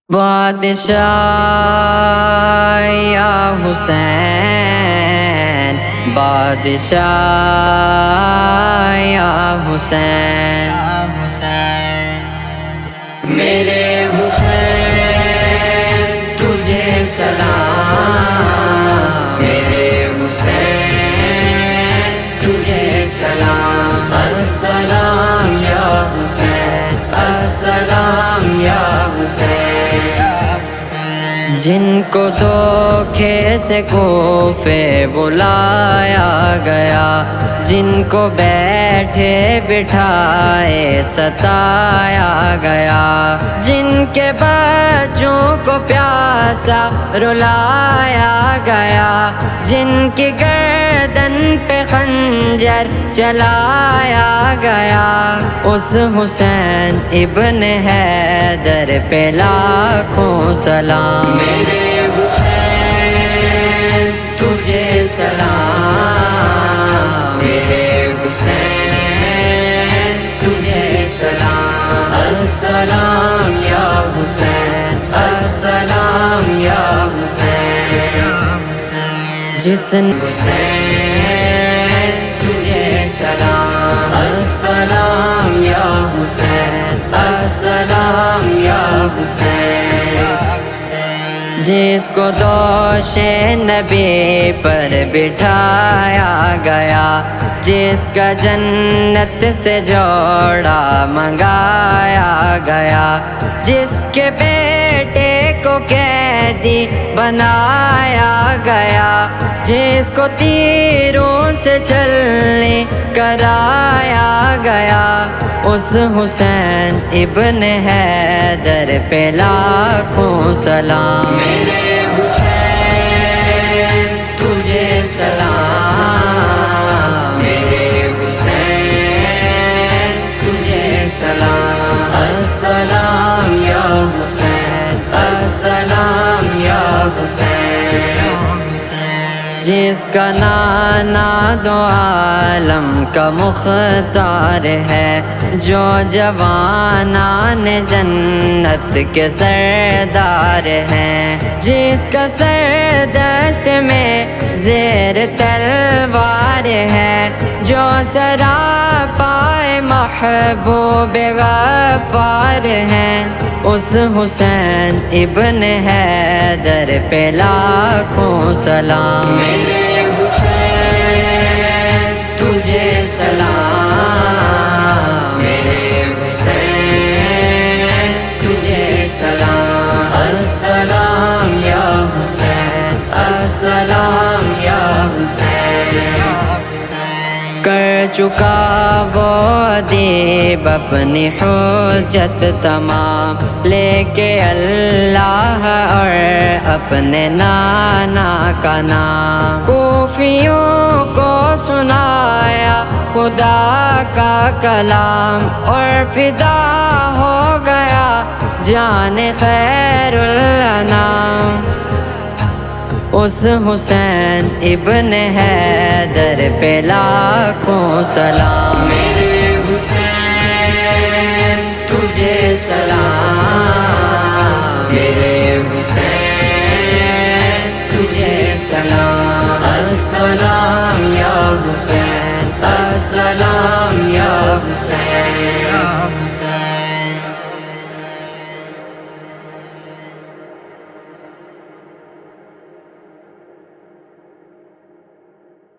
بادشاہ یا حسین، بادشاہ یا حسین، میرے حسین تجھے سلام، میرے حسین تجھے سلام، السلام یا حسین، السلام یا حسین۔ جن کو دھوکے سے کوفے بلایا گیا، جن کو بیٹھے بٹھائے ستایا گیا، جن کے بچوں کو پیاسا رلایا گیا، جن کی گردن پہ خنجر چلایا گیا، اس حسین ابن حیدر پہ لاکھوں سلام، میرے حسین تجھے سلام، میرے حسین تجھے سلام، السلام یا حسین، السلام یا حسین۔ جس حسین تجھے سلام، السلام یا حسین، السلام یا حسین۔ جس کو دوش نبی پر بٹھایا گیا، جس کا جنت سے جوڑا منگایا گیا، جس کے بیٹے کو قیدی بنایا گیا، جس کو تیروں سے چلنے کرایا گیا، اس حسین ابن حیدر پہ لاکھوں سلام، میرے حسین تجھے سلام، میرے حسین تجھے سلام، السلام یا حسین، السلام یا حسین۔ جس کا نانا دو عالم کا مختار ہے، جو جوانان جنت کے سردار ہیں، جس کا سر دشت میں زیر تلوار ہے، جو سراپائے محبوب غفار ہیں، اس حسین ابن حیدر پہ لاکھوں سلام، میرے حسین تجھے سلام، میرے حسین تجھے سلام، السلام یا حسین، السلام یا حسین۔ کر چکا وہ ادیب اپنی حجت تمام، لے کے اللہ اور اپنے نانا کا نام، کوفیوں کو سنایا خدا کا کلام، اور فدا ہو گیا جان خیر الانام، اس حسین ابن حیدر پہ لاکھوں سلام، میرے حسین تجھے سلام، میرے حسین تجھے سلام، السلام یا حسین، السلام یا حسین۔